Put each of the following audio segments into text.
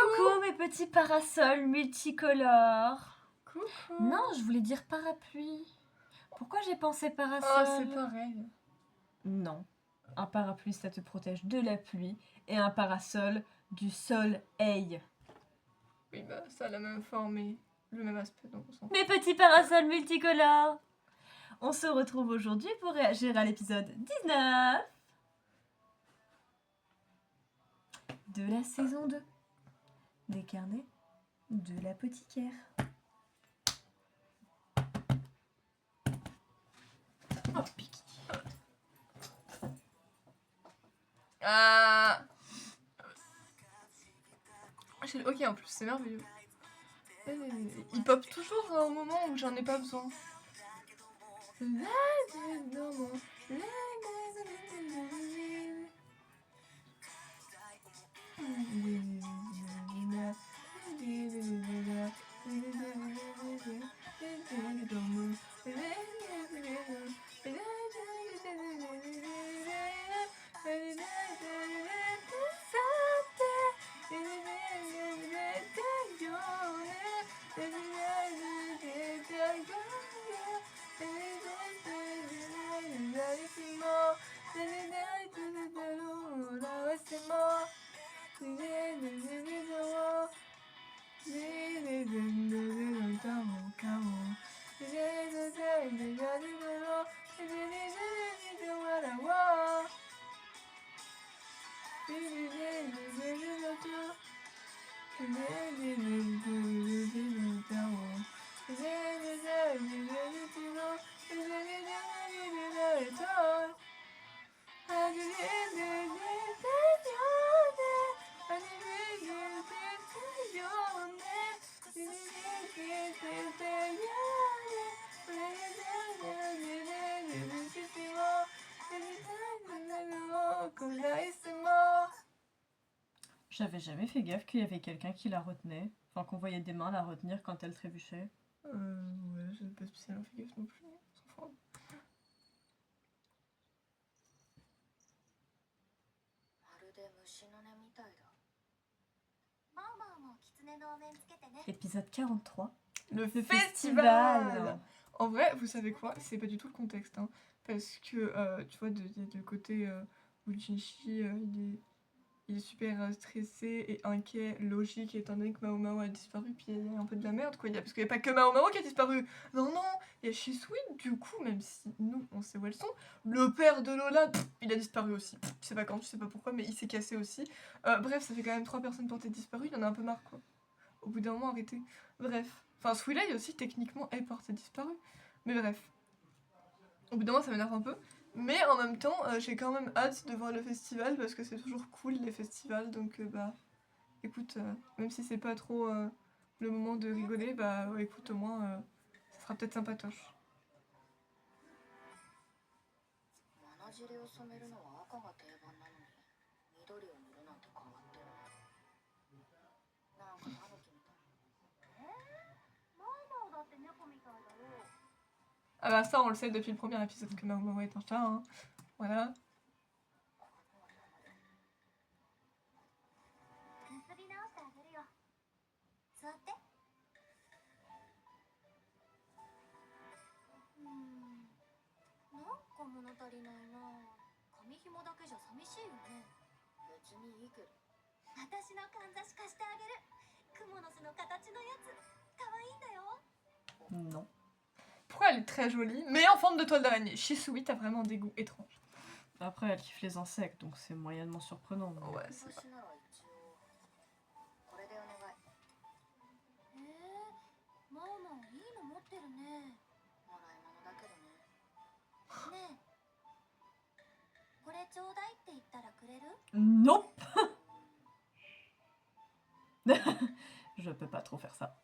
Coucou mes petits parasols multicolores. Coucou. Non, je voulais dire parapluie. Pourquoi j'ai pensé Oh, parasol? c'est pareil. Non. Un parapluie, ça te protège de la pluie et un parasol du soleil. Oui, bah, ça a la même forme et le même aspect, donc on s'en fout. Mes petits parasols multicolores. On se retrouve aujourd'hui pour réagir à l'épisode 19 de la saison 2 des carnets de l'apothicaire. Oh, pique. Ah. Ok, en plus, c'est merveilleux. Il pop toujours au moment où j'en ai pas besoin. J'avais jamais fait gaffe qu'il y avait quelqu'un qui la retenait. Enfin, qu'on voyait des mains la retenir quand elle trébuchait. Ouais, j'ai pas spécialement fait gaffe non plus. On s'en fout. Épisode 43. Le festival. festival. En vrai, vous savez quoi? C'est pas du tout le contexte. Hein, parce que, tu vois, il y a le côté où Jinchi, il est super stressé et inquiet, logique, étant donné que Mao Mao a disparu, puis il y a un peu de la merde, quoi. Parce qu'il n'y a pas que Mao Mao qui a disparu. Non, non, il y a Shisui, du coup, même si nous, on sait où elles sont. Le père de Lola, il a disparu aussi. Je sais pas quand, je sais pas pourquoi, mais il s'est cassé aussi. Bref, ça fait quand même 3 personnes portées disparues, il y en a un peu marre, quoi. Au bout d'un moment, arrêtez. Bref. Enfin, Swiley aussi, techniquement, est portée disparue. Mais bref. Au bout d'un moment, ça m'énerve un peu. Mais en même temps, j'ai quand même hâte de voir le festival parce que c'est toujours cool les festivals. Donc, bah, écoute, même si c'est pas trop le moment de rigoler, bah, écoute, au moins, ça sera peut-être sympatoche. Ah bah ça, on le sait depuis le premier épisode que Mao Mao est un chat, hein. Voilà. Non. Pourquoi elle est très jolie, mais en forme de toile d'araignée. Shisui, t'as vraiment des goûts étranges. Après, elle kiffe les insectes, donc c'est moyennement surprenant. Mais... Ouais, c'est ça. Nope. Je peux pas trop faire ça.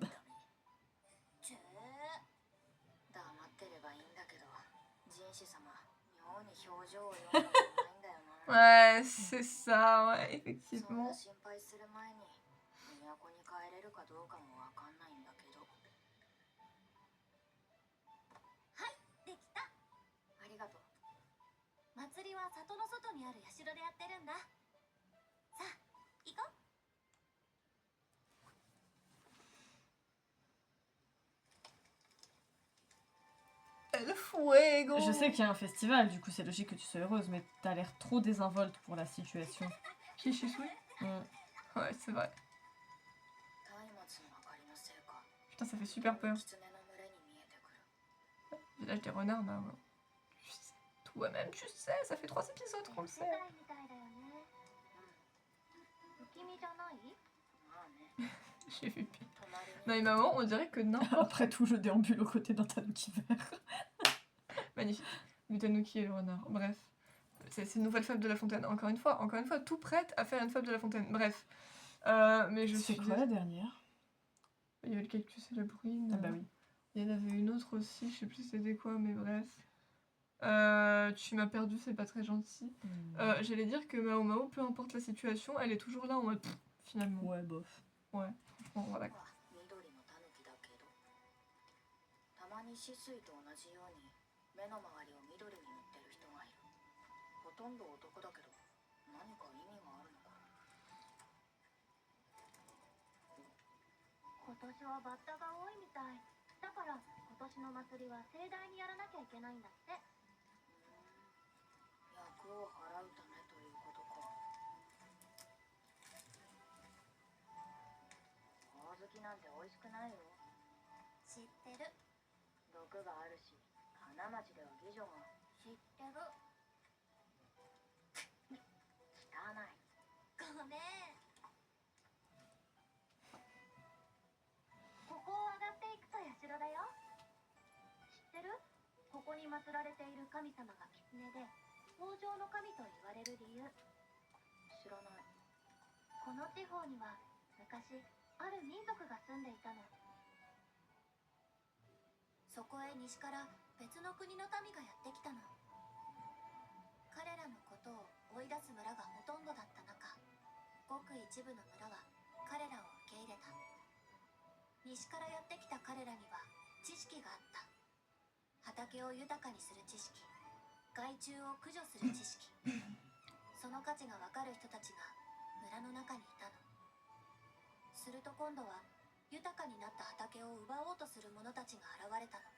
Ouais, c'est ça, ouais, effectivement. fuego. Je sais qu'il y a un festival, du coup c'est logique que tu sois heureuse, mais t'as l'air trop désinvolte pour la situation. Qui Shisui? Mm. Ouais, c'est vrai. Putain, ça fait super peur. Village des renards, bah ouais. Tu sais, toi-même, tu sais, ça fait 3 épisodes qu'on le sait. J'ai vu pire. Non mais maman, on dirait que n'importe... Après tout, je déambule aux côtés d'un tanuki vert. Magnifique. Le tanuki et le renard. Bref. C'est une nouvelle fable de La Fontaine. Encore une fois, tout prête à faire une fable de La Fontaine. Bref. Mais je C'est suis... quoi la dernière? Il y avait le cactus et la bruine. Ah bah oui. Il y en avait une autre aussi, je sais plus c'était quoi, mais bref. Tu m'as perdu, c'est pas très gentil. J'allais dire que Mao Mao, peu importe la situation, elle est toujours là en mode pff, finalement. Ouais, bof. Ouais, franchement, voilà. たまに止水と同じように目の周りを緑に塗ってる人がいる。ほとんど男だけど何か意味があるのか。今年はバッタが多いみたい。だから今年の祭りは盛大にやらなきゃいけないんだって。役を払うためということか。ほおずきなんて美味しくないよ。知ってる。毒があるし、花町では妓女が。知ってる。汚い。ごめん。ここを上がっていくと社だよ。知ってる？ここに祀られている神様が狐で、豊穣の神と言われる理由。知らない。この地方には昔ある民族が住んでいたの。そこへ西から別の国の民がやってきたの。彼らのことを追い出す村がほとんどだった中、ごく一部の村は彼らを受け入れた。西からやってきた彼らには知識があった。畑を豊かにする知識、害虫を駆除する知識。その価値がわかる人たちが村の中にいたの。すると今度は豊かになった畑を奪おうとする者たちが現れたの。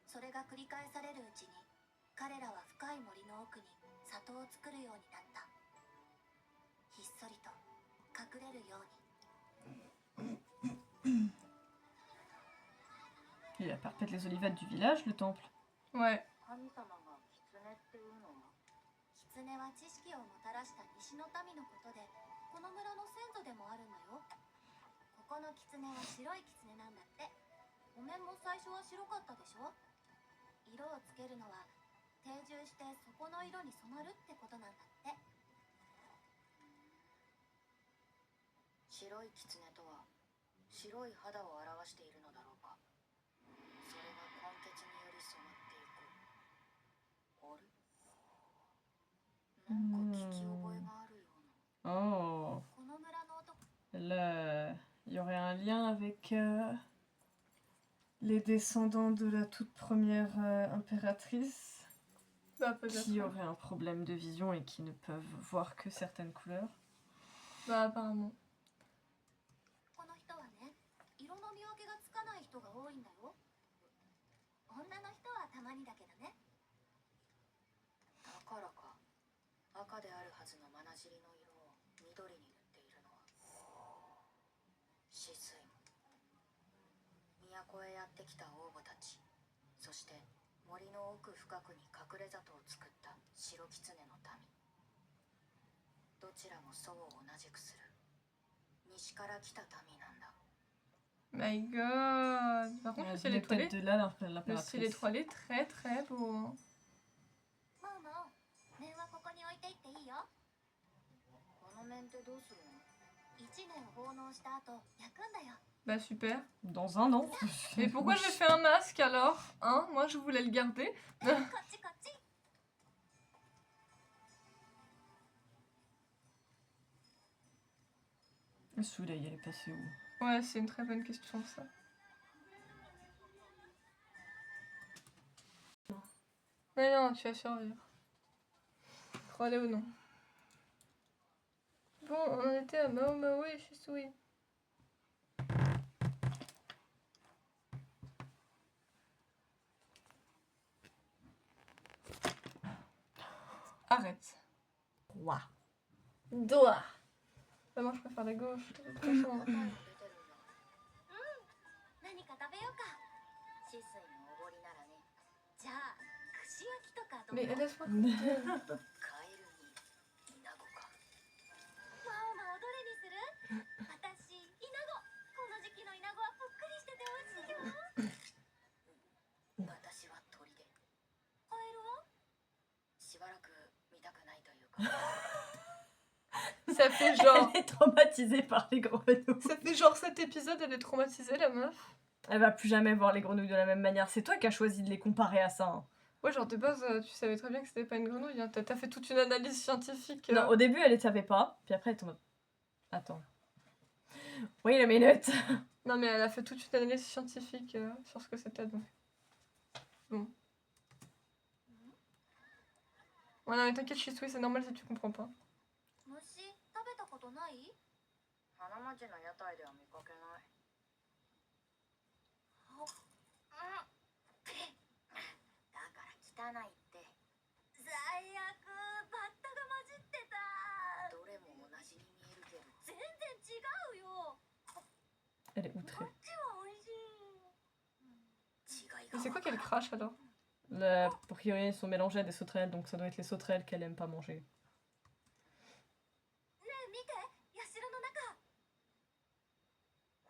それが繰り返されるうちに彼らは深い森の奥に里を作るようになった。ひっそりと隠れるように。 Il a perpète les olivettes du village, le temple. Ouais. 神様が狐っていうのは。狐は知識をもたらした西の民のことで、この村の先祖でもあるんだよ。ここの狐は白い狐なんだって。お面も最初は白かったでしょ。色をつけるのは定住してそこの色に染まるってことなんだって。白い狐とは白い肌を表しているのだろうか。それが根血により染まっていく。あれ？なんか聞き覚えがあるような。Oh. この村の男。Il y aurait un lien avec les descendants de la toute première impératrice Bah peut-être. qui auraient un problème de vision et qui ne peuvent voir que certaines couleurs. Bah apparemment. この人はね、色の見分けがつかない人が多いんだよ。女の人はたまにだけどね。だからか。赤であるはずのまなじりの色を緑に塗っているのは。止水。都へやってきた王母たち。そして森の奥深くに隠れ里を作った白狐の民。どちらも祖を同じくする。西から来た民なんだ。 My god. Par contre, le ciel Les étoilé, têtes de là, le ciel l'impératrice. étoilé, très très beau. Hein. ママ、面はここに置いていっていいよ。この面ってどうするの？ 1年奉納した後焼くんだよ。 Bah super. Dans un an. Mais pourquoi j'ai fait un masque alors? Hein? Moi je voulais le garder. こっちこっち。 Le soleil, elle est passée où? Ouais, c'est une très bonne question ça. Mais non, tu vas survivre. Crois-le ou non. Bon, on en était à Mao Mao et Shisui. Arrête. Ouah. Doigt. Bah, moi, je préfère la gauche. de toute façon. 答えも出てるんだ。何か食べようか。止水のおごりならね。じゃあ串焼きとかどう？ Mais laisse-moi. カエルにイナゴか。マオマオどれにする？私イナゴ。この時期のイナゴはぷっくりしてて美味しいよ。私は鳥で。カエルは？しばらく見たくないというか。 Ça fait genre. Elle est traumatisée par les grenouilles. Ça fait genre 7 épisodes, elle est traumatisée, la meuf. Elle va plus jamais voir les grenouilles de la même manière. C'est toi qui as choisi de les comparer à ça. Hein. Ouais, genre de base, tu savais très bien que c'était pas une grenouille. Hein. T'as fait toute une analyse scientifique. Non, au début, elle ne savait pas. Puis après, elle est en mode... Attends. Wait a minute. Non, mais elle a fait toute une analyse scientifique sur ce que c'était. Donc. Bon. Ouais, non, mais t'inquiète, Shisui, c'est normal si tu comprends pas. 虫食べたことない？花町の屋台では見かけない。だから汚いって。最悪、バッタが混じってた。どれも同じに見えるけど。全然違うよ。 Elle est こっ outrée. ちは美味しい。違い Mais が c'est わ quoi から qu'elle ん。 crache alors? Le... Pour priori, ils sont mélangés à des sauterelles, donc ça doit être les sauterelles qu'elle aime pas manger. ねえ見て、社の中。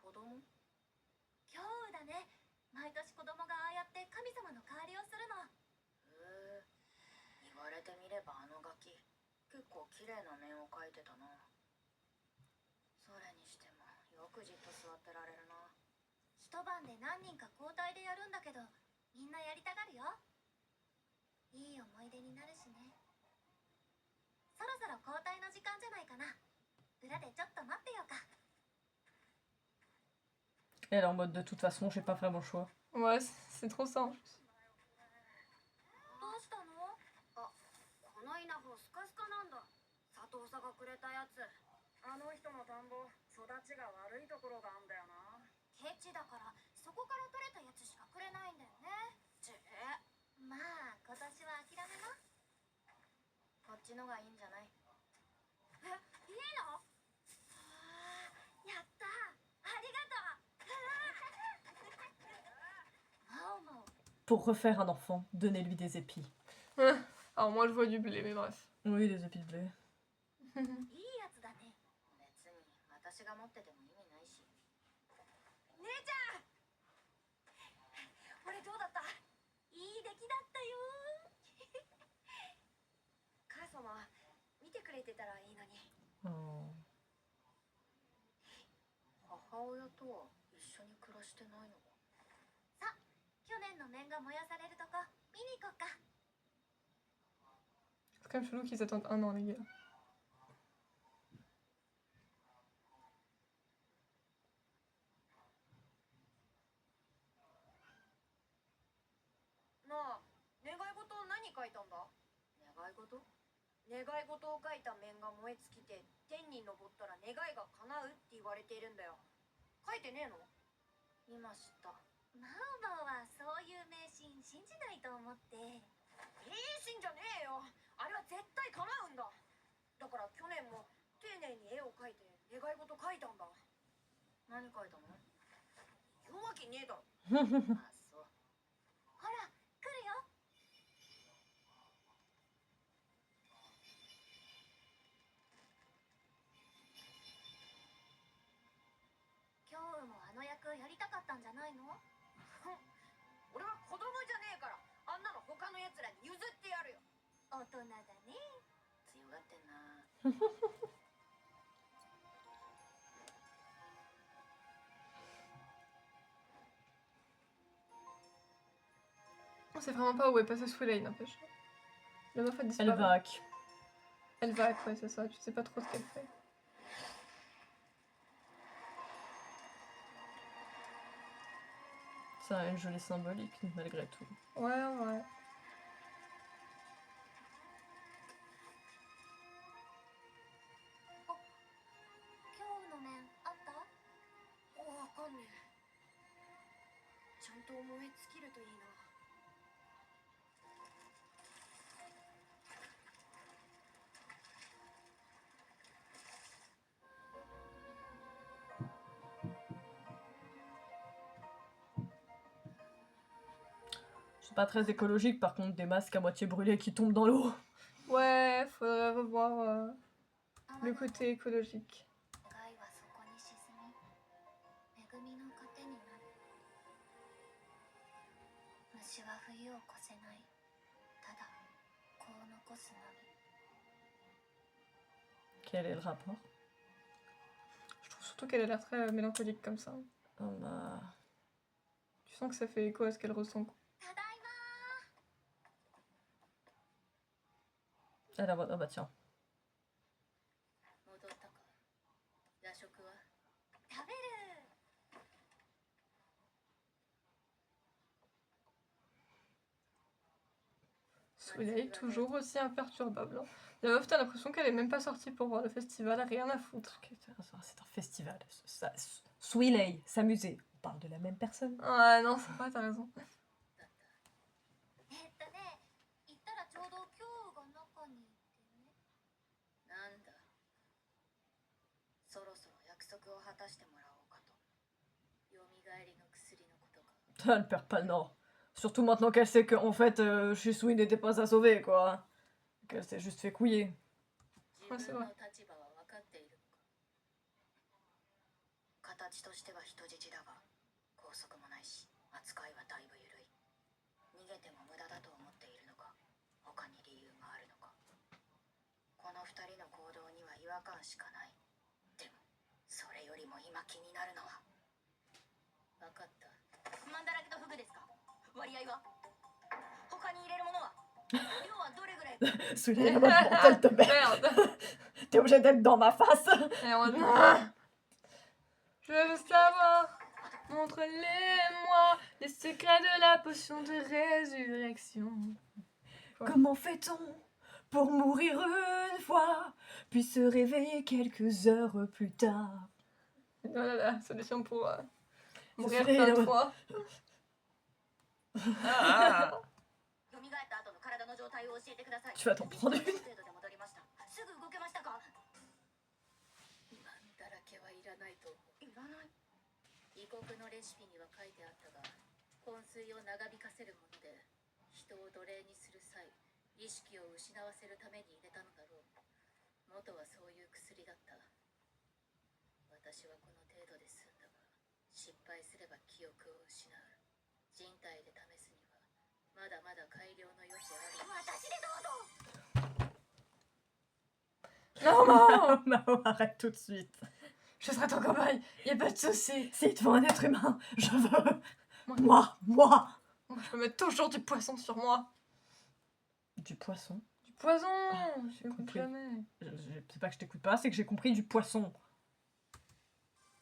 子供？今日だね。毎年子供がああやって神様の代わりをするの。へえ。言われてみればあのガキ、結構綺麗な面を描いてたな。それにしてもよくじっと座ってられるな。一晩で何人か交代でやるんだけど、みんなやりたがるよ。いい思い出になるしね。そろそろ交代の時間じゃないかな。裏でちょっと待ってようか。 Elle est en mode de toute façon, j'ai pas vraiment le choix. Ouais, c'est trop ça en plus. どうしたの？この稲穂スカスカなんだ。佐藤さんがくれたやつ。あの人の田んぼ、育ちが悪いところがあんだよな。ケチだからそこから取れたやつしかくれないんだよね。まあ今年は諦めな。こっちのがいいんじゃない？え、いいの？やった。ありがとう。マオマオ。 Pour refaire un enfant, donnez-lui des épis. Alors moi je vois du blé, mais bref. Oui, des épis de blé. いいやつだね。別に私が持ってても意味ないし。姉ちゃん。俺どうだった？いい出来だったよ。母様、見てくれてたらいいのに。 Oh. 母親とは一緒に暮らしてないのか。去年の面が燃やされるとこ見に行こっか。 C'est quand même chelou qu'ils attendent un an, les gars. なあ、願い事何書いたんだ？願い事？願い事を書いた面が燃え尽きて天に昇ったら願いが叶うって言われているんだよ。書いてねえの？今知った。マオマオはそういう迷信信じないと思って。迷信じゃねえよ。あれは絶対叶うんだ。だから去年も丁寧に絵を描いて願い事書いたんだ。何書いたの？言うわけねえだろ。あ、そう。ほら来るよ。今日もあの役やりたかったんじゃないの？俺は子供じゃねえから、あんなの他のやつらに譲ってやるよ。大人だね。強がってんな。 On sait vraiment pas où est passée Swelay, n'empêche. La meuf a disparu. Elle vaque. Elle va, ouais, c'est ça. Tu sais pas trop ce qu'elle fait. Ça a une jolie symbolique, malgré tout. Ouais, ouais. 今日の面あった？わかんねえ。ちゃんと燃え尽きるといいな。Pas très écologique, par contre, des masques à moitié brûlés qui tombent dans l'eau. Ouais, faudrait revoir le côté écologique. 願いはそこに沈み恵みの糧になる虫は冬を越せないただ子を残すのみ Quel est le rapport? Je trouve surtout qu'elle a l'air très mélancolique comme ça. Oh, bah... Tu sens que ça fait écho à ce qu'elle ressent. ただいま Elle a... Ah bah tiens. 戻ったか。夜食は食べる Soleil, toujours aussi imperturbable. Hein. La meuf, t'as l'impression qu'elle est même pas sortie pour voir le festival, rien à foutre. C'est un festival. Swiley, s'amuser. On parle de la même personne. Ouais, non, c'est vrai, t'as raison. 行ったらちょうど今日が中にいてねなんだ。そろそろ約束を果たしてもらおうかと。蘇りの薬のことか。 Elle perd pas le nord. Surtout maintenant qu'elle sait qu'en fait, Shisui n'était pas à sauver, quoi. Qu'elle s'est juste fait couiller. 自分の立場は分かっているのか。形としては人質だが、拘束もないし、扱いはだいぶ緩い。逃げても無駄だと思っているのか、他に理由があるのか。この二人の行動には違和感しかない。でも、それよりも今気になるのは。分かった。マンだらけとフグですか。割合は他に入れるものは量はどれぐらい Swiley, la mode mentale te merde. Merde. T'es obligé d'être dans ma face. Et on... Ah. Je veux savoir. Montre-les-moi les secrets de la potion de résurrection. Quoi. Comment fait-on pour mourir une fois, puis se réveiller quelques heures plus tard? Voilà la solution pour mourir serait plein de la- fois. Ah. 蘇った後の体の状態を教えてください。 Tu vas t'en prendre une. 程度で戻りました。すぐ動けましたか。マンだらけはいらないと思う。いらない。異国のレシピには書いてあったが、昏睡を長引かせるもので、人を奴隷にする際、意識を失わせるために入れたのだろう。元はそういう薬だった。私はこの程度で済んだが、失敗すれば記憶を失う。人体で試すにはまだまだ改良の余地ある。私でどうぞ。 Non, non. Mao, arrête tout de suite. Je serai ton cobaye, y a pas de souci. Si tu veux un être humain, je veux. Moi. Moi. Moi, je peux mettre toujours du poisson sur moi. Du poisson. Du poison. j'ai Je compris. jamais. C'est pas que je t'écoute pas, c'est que j'ai compris du poisson.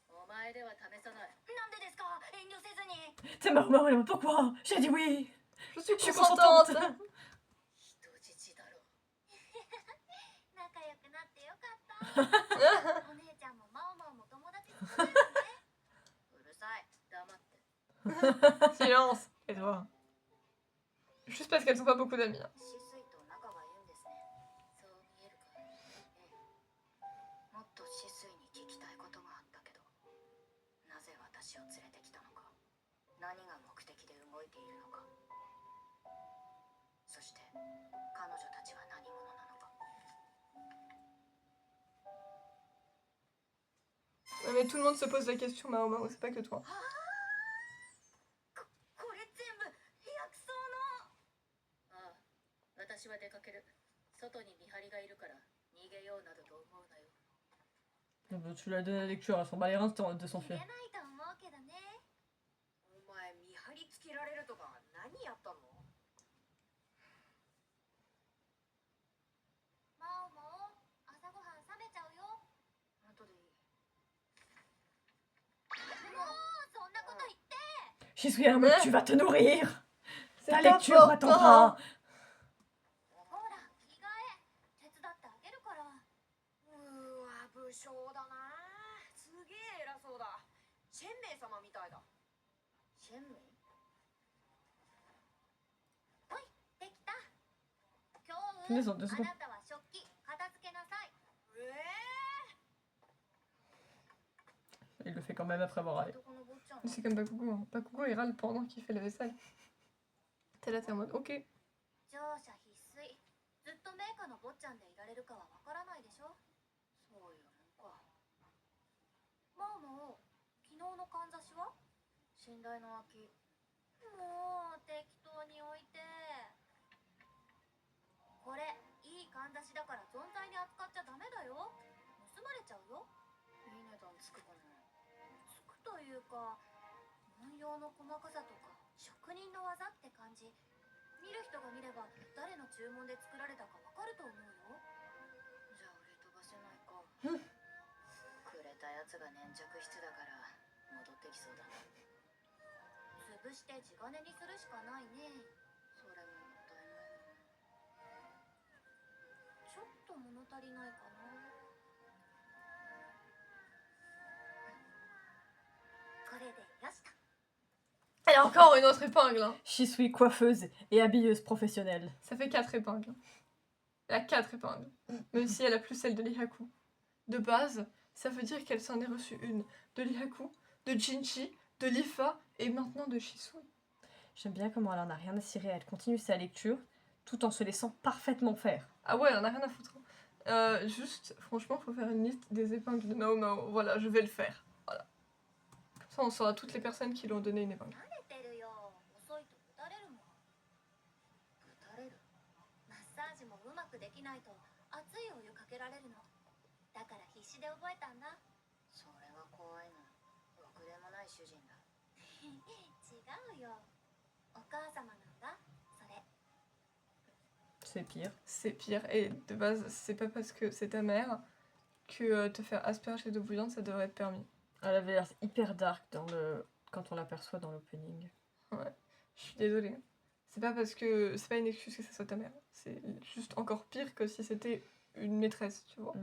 お前では試さない。なんでですか遠慮せずに C'est Mao, pourquoi? J'ai dit oui. Je suis Je suis consentante. consentante. 人質だろ。仲良くなってよかったお姉ちゃんもマオマオも友達作れるねうるさい。黙って。 Silence. Et toi? Juste parce qu'elles ont pas beaucoup d'amis. Hein. 止水と仲がいいんですね。そう見えるか。ええ。もっと止水に聞きたいことがあったけど、なぜ私を連れてきたのか、何が目的で動いているのか、そして彼女たちは何者なのか。 Ouais, mais tout le monde se pose la question, Mao Mao, c'est pas que toi. これ全部薬草の。ああ、私は出かける。外に見張りがいるから逃げようなどと思うなよ。 Tu lui as donné la lecture, elle s'en bat les reins de 切 s'enfuir. れないと思うけどねお前見張りつけられるとか何やったの？マオマオ朝ごはん冷めちゃうよ後でいい。もうそんなこと言って Shisui, tu vas te nourrir. C'est Ta lecture important. attendra. ほら着替え手伝ってあげるからうわ、武将だな。すげえ偉そうだ。シェンメイ様みたいだ。シェンメイ？ほいできた今ね日そうですかあなたは食器片付けなさい Il le fait quand même après avoir râlé. 男の坊ちゃん。 C'est comme Bakugo. Hein. Bakugo, il râle pendant qu'il fait la vaisselle. T'es là, t'es en mode ok. 乗車必須。ずっと名家の坊ちゃんでいられるかはわからないでしょ。そういうもんか。ママ、昨日のかんざしは？寝台の空き。もう適当に置いて。これいいかんざしだから存在に扱っちゃダメだよ。盗まれちゃうよ。いい値段つくかな。つくというか、文様の細かさとか職人の技って感じ。見る人が見れば誰の注文で作られたかわかると思うよ。じゃあ売り飛ばせないか。くれたやつが粘着質だから戻ってきそうだな。潰して地金にするしかないね。それももったいないな。ちょっと物足りないかな。これでよしと。 Et encore une autre épingle. Hein. Je suis coiffeuse et habilleuse professionnelle. Ça fait 4 épingles. Elle a 4 épingles. Même si elle a plus celle de Lihaku. De base, ça veut dire qu'elle s'en est reçue une de Lihaku, de Jinchi, de Lifa et maintenant de Shisui. J'aime bien comment elle en a rien à cirer. Elle continue sa lecture tout en se laissant parfaitement faire. Ah ouais, elle en a rien à foutre. Juste, franchement, faut faire une liste des épingles de Nao Mao. Voilà, je vais le faire. Voilà. Comme ça, on saura toutes les personnes qui lui ont donné une épingle. 慣れてるよ。遅いと打たれるもん。打たれる。マッサージもうまくできないと熱いお湯かけられるの。だから必死で覚えたんだ。それは怖いな。ろくでもない主人だ。違うよ。お母様なんだ。それ。 C'est pire. C'est pire. Et de base, c'est pas parce que c'est ta mère que te faire asperger d'eau bouillante, ça devrait être permis. Elle avait l'air hyper dark quand on l'aperçoit dans l'opening. Ouais, je suis désolée. C'est pas parce que c'est pas une excuse que ça soit ta mère. C'est juste encore pire que si c'était une maîtresse, tu vois.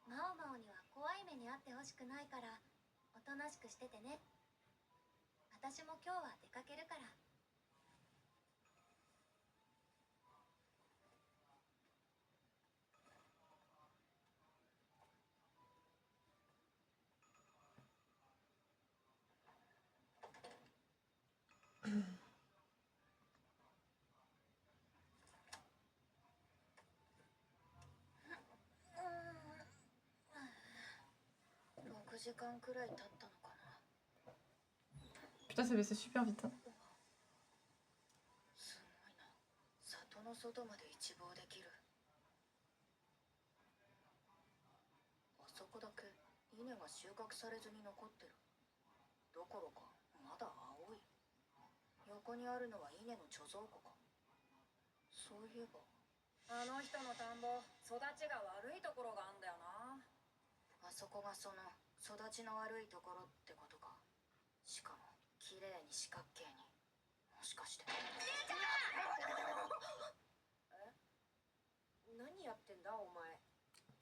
マオマオには怖い目に遭ってほしくないからおとなしくしててね。私も今日は出かけるから。6時間くらい経ったのかな。 Putain, c'est passé super vite. Hein. すごいな。里の外まで一望できる。あそこだけ稲が収穫されずに残ってる。どころかまだ青い。横にあるのは稲の貯蔵庫か。そういえばあの人の田んぼ育ちが悪いところがあんだよな。あそこがその育ちの悪いところってことか。しかも綺麗に四角形に。もしかして。何やってんだお前。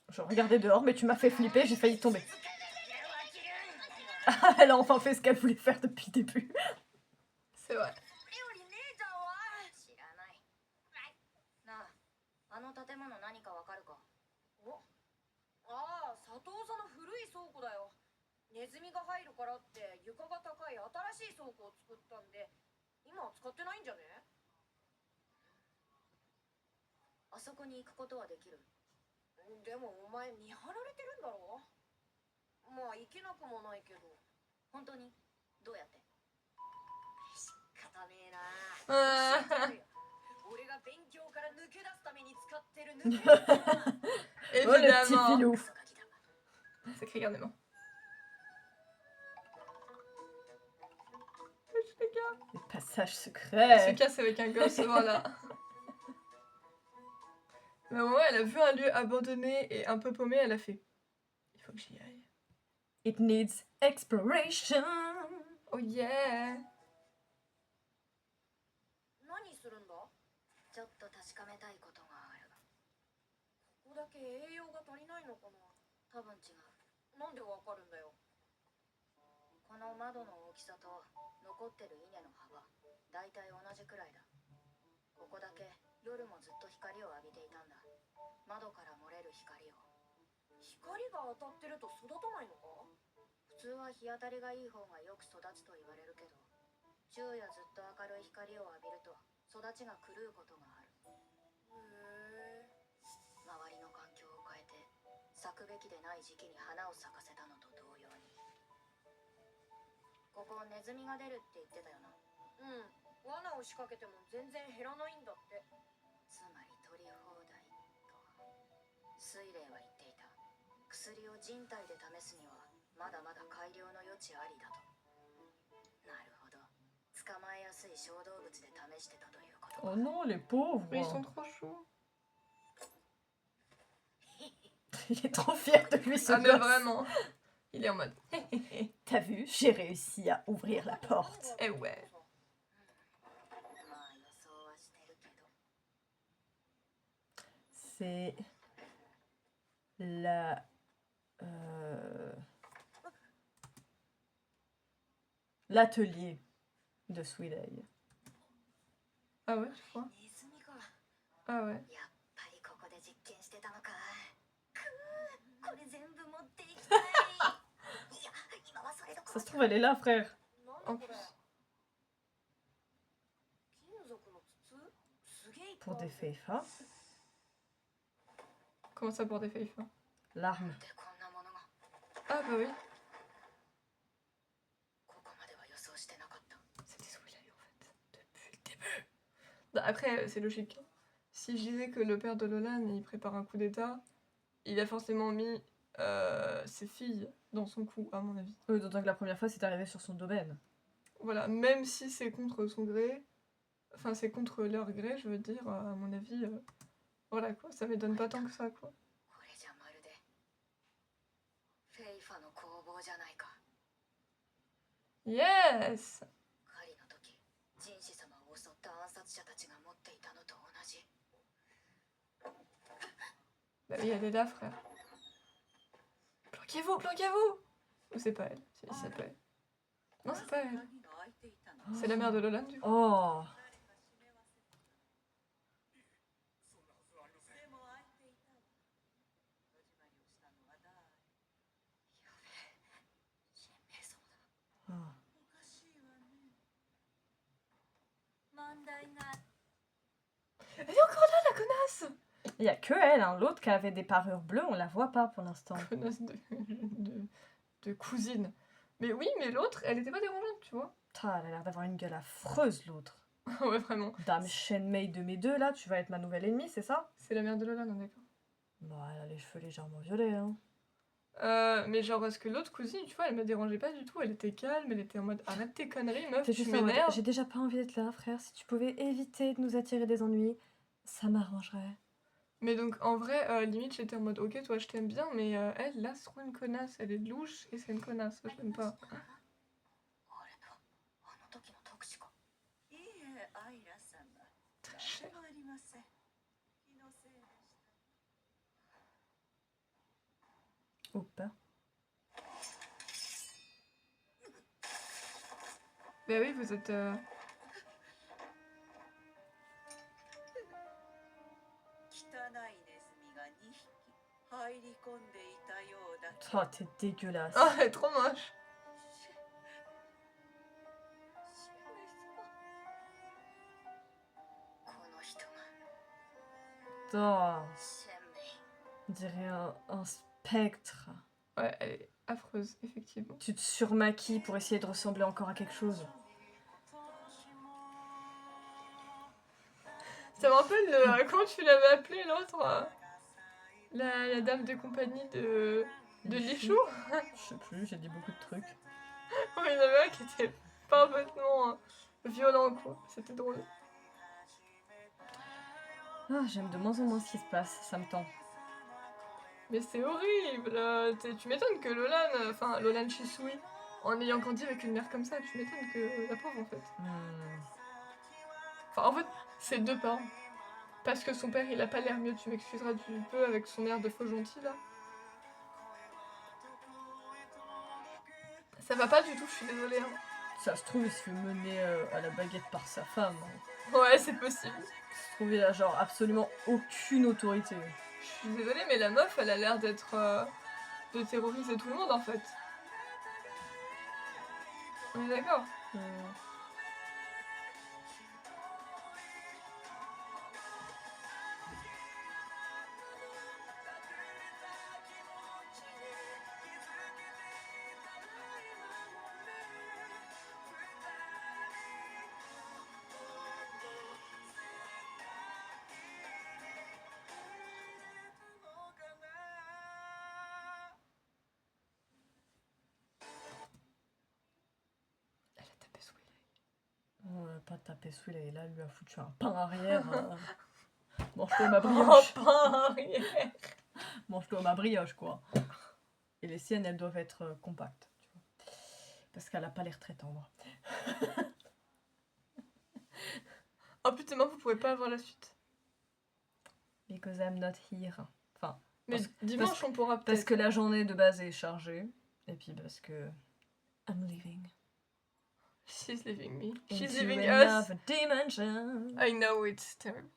Je regardais dehors, mais tu m'as fait flipper, j'ai failli tomber. Elle a enfin fait ce qu'elle voulait faire depuis le début. C'est vrai. 知らない。なあ、あの建物何かわかるか。お、ああ、佐藤さんの古い倉庫だよ。ネズミが入るからって床が高い新しい倉庫を作ったんで、今は使ってないんじゃね？あそこに行くことはできる。でもお前見張られてるんだろ？まあ行けなくもないけど。本当に？どうやって？仕方ねえな。俺が勉強から抜け出すために使ってる抜け。 Oh, le petit Évidemment. filou. C'est écrit garnement. Les passages Elle se secrets. casse avec un gosse, voilà. Mais au moment, elle a vu un lieu abandonné et un peu paumé, elle a fait. Il faut que j'y aille. It needs exploration. Oh yeah. 何するんだ？ちょっと確かめたいことがある。ここだけ栄養が足りないのかな？多分違う。なんでわかるんだよ。この窓の大きさと残ってる稲の幅、だいたい同じくらいだ。ここだけ夜もずっと光を浴びていたんだ。窓から漏れる光を。光が当たってると育たないのか？普通は日当たりがいい方がよく育つと言われるけど、昼夜ずっと明るい光を浴びると育ちが狂うことがある。へえ。周りの環境を変えて咲くべきでない時期に花を咲かせたのと同様に。ここネズミが出るって言ってたよな。うん。罠を仕掛けても全然減らないんだって。つまり取り放題と水霊は言っていた。薬を人体で試すにはまだまだ改良の余地ありだと。なるほど。捕まえやすい小動物で試してたということか。 Oh non, les pauvres. Mais ils sont trop chauds. Il est trop fier de lui, ce Ah mais gosse. vraiment. Il est en mode. T'as vu, j'ai réussi à ouvrir la porte. Eh ouais. まあ予想はしてるけど。 C'est la... euh, l'atelier de Sweetie. Ah ouais, je crois. ネズミか。 Ah ouais. やっぱりここで実験してたのか。くー、これ全部持っていきたい。いや、今はそれどこ Ça ろ se じゃ trouve, elle est là, frère. なんだこれ。金属の筒すげえいっぱい Pour あ des る。 feifas. Comment ça pour des feuilles fin? L'arme. でこんなものが。 Ah bah oui. ここまでは予想してなかった。 C'était Sweetie en fait. Depuis le début. Bah, après, c'est logique. Si je disais que le père de Lolan, il prépare un coup d'état, il a forcément mis ses filles dans son coup, à mon avis. Oui, d'autant que la première fois, c'est arrivé sur son domaine. Voilà, même si c'est contre son gré, enfin c'est contre leur gré, je veux dire, à mon avis, voilà quoi, ça m'étonne pas tant que ça quoi. これじゃまるでフェイファの工房じゃないか。 Yes! 狩りの時、人士様を襲った暗殺者たちが持っていたのと同じ。 Bah oui, elle est là, frère. Planquez-vous, planquez-vous! Ou c'est pas elle? Si, c'est pas elle. Non, c'est pas elle. C'est la mère de Lolan, du coup. Oh. Oh. Elle est encore là, la connasse! Il y a que elle, hein. L'autre qui avait des parures bleues, on la voit pas pour l'instant. Connasse de cousine. Mais oui, mais l'autre, elle était pas dérangeante, tu vois. Putain, elle a l'air d'avoir une gueule affreuse, l'autre. Ouais, vraiment. Dame Shenmei de mes deux, là, tu vas être ma nouvelle ennemie, c'est ça? C'est la mère de Lolan, on est d'accord. Bon, elle a les cheveux légèrement violets, hein. Mais genre, parce que l'autre cousine, tu vois, elle me dérangeait pas du tout. Elle était calme, elle était en mode arrête tes conneries, meuf, C'est tu juste en mode, m'énerves. j'ai déjà pas envie d'être là, frère. Si tu pouvais éviter de nous attirer des ennuis, ça m'arrangerait. Mais donc, en vrai, limite, j'étais en mode ok, toi, je t'aime bien, mais elle, là, c'est trop une connasse. Elle est louche et c'est une connasse. Je l'aime pas. あれだ、あの時の特殊か。いいえ、アイラ様。 Très cher. ありません。気のせいでした。 Oups. Bah oui, vous êtes. 汚いネズミが2匹入り込んでいたようだけ Oh, t'es dégueulasse. Oh, elle est trop moche. この人が Oh, シェンメイ。 on dirait un spectre. Ouais, elle est affreuse, effectivement. Tu te surmaquilles pour essayer de ressembler encore à quelque chose. Ça me rappelle comment tu l'avais appelée l'autre la dame de compagnie de Lichou. Je sais plus, j'ai dit beaucoup de trucs. Oui, il y en avait un qui était parfaitement violent, quoi. C'était drôle. Ah, j'aime de moins en moins ce qui se passe, ça me tend. Mais c'est horrible. Tu m'étonnes que Lolan, enfin Lolan Shisui, en ayant grandi avec une mère comme ça, tu m'étonnes que la pauvre en fait. Enfin, en fait, c'est deux parents. Parce que son père, il a pas l'air mieux, tu m'excuseras du peu avec son air de faux gentil là. Ça va pas du tout, je suis désolée. Hein. Ça se trouve, il se fait mener à la baguette par sa femme. Hein. Ouais, c'est possible. Ça se trouve, il a genre absolument aucune autorité. Je suis désolée, mais la meuf, elle a l'air d'être. De terroriser tout le monde en fait. On est d'accord? taper Swill et là, elle lui a foutu un pain arrière. Mange-toi ma Oh, brioche. pas arrière. Mange-toi ma brioche, quoi. Et les siennes, elles doivent être compactes. Tu vois. Parce qu'elle a pas l'air très tendre. Oh putain, vous pouvez pas avoir la suite. Because I'm not here. Enfin, Mais Parce- dimanche, on pourra peut-être. parce que la journée de base est chargée. Et puis parce que... I'm leaving. She's leaving me. She's Into leaving us. another dimension. I know, it's terrible.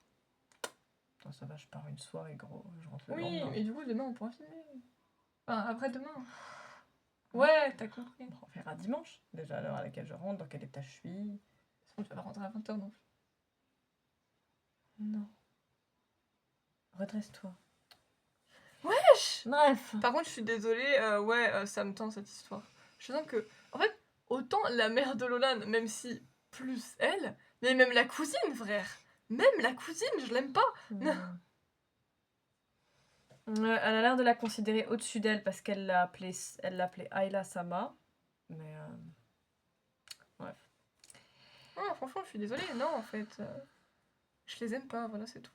Attends, ça va, je pars une soirée, gros. Je rentre le Oui, lendemain. mais du coup, demain, on pourra filmer. Enfin, après-demain. Ouais, t'as compris. On verra dimanche. Déjà à l'heure à laquelle je rentre, dans quel état je suis. On va pas rentrer à 20h non plus. Non. Redresse-toi. Wesh. Bref. Par contre, je suis désolée, ça me tend cette histoire. Je sens que, en fait, autant la mère de Lolan, même si plus elle, mais même la cousine, frère. Même la cousine, je l'aime pas. Elle a l'air de la considérer au-dessus d'elle parce qu'elle l'appelait Ayla Sama. Mais bref. Non, franchement, je suis désolée. Non, en fait, je les aime pas, voilà, c'est tout.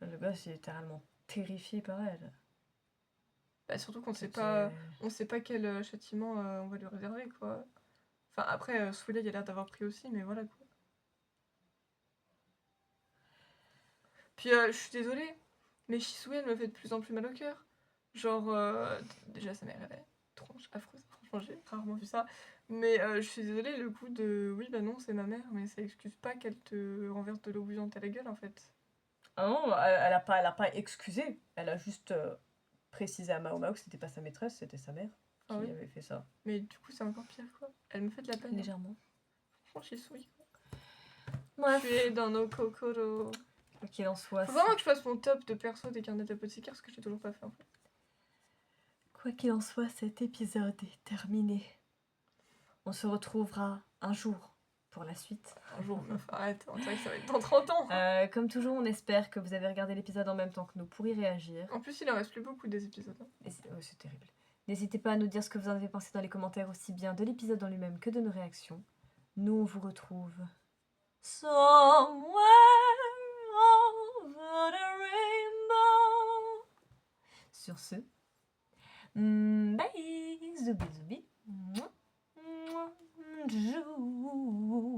Le gars, c'est littéralement terrifié par elle. Bah, surtout qu'on sait C'était- pas, on sait pas quel châtiment on va lui réserver, quoi. Enfin, après, Swilly, il a l'air d'avoir pris aussi, mais voilà, quoi. Puis, je suis désolée, mais Shisui, elle me fait de plus en plus mal au cœur. Genre, déjà, sa mère, elle est tronche affreuse. Franchement, j'ai rarement vu ça. Mais je suis désolée, le coup de oui, bah non, c'est ma mère, mais ça excuse pas qu'elle te renverse de l'eau bouillante à la gueule, en fait. Ah non, elle a pas excusé. Elle a juste précisé à Mao Mao que c'était pas sa maîtresse, c'était sa mère qui Ah oui. avait fait ça. Mais du coup, c'est encore pire, quoi. Elle me fait de la peine. Légèrement. Franchement, Shisui, quoi. Bref. Tu es dans nos kokoro. Quoi qu'il en soit. Faut vraiment que je fasse mon top de perso des carnets d'apothicaire, parce que j'ai toujours pas fait, en fait. Quoi qu'il en soit, cet épisode est terminé. On se retrouvera un jour pour la suite. Un jour, meuf, arrête, on dirait que ça va être dans 30 ans. Comme toujours, on espère que vous avez regardé l'épisode en même temps que nous pour y réagir. En plus, il en reste plus beaucoup des épisodes. Hein. Et c'est terrible. N'hésitez pas à nous dire ce que vous en avez pensé dans les commentaires, aussi bien de l'épisode en lui-même que de nos réactions. Nous, on vous retrouve somewhere over the rainbow. Sur ce, bye, zoubi zoubi. Mouah, mouah, jou.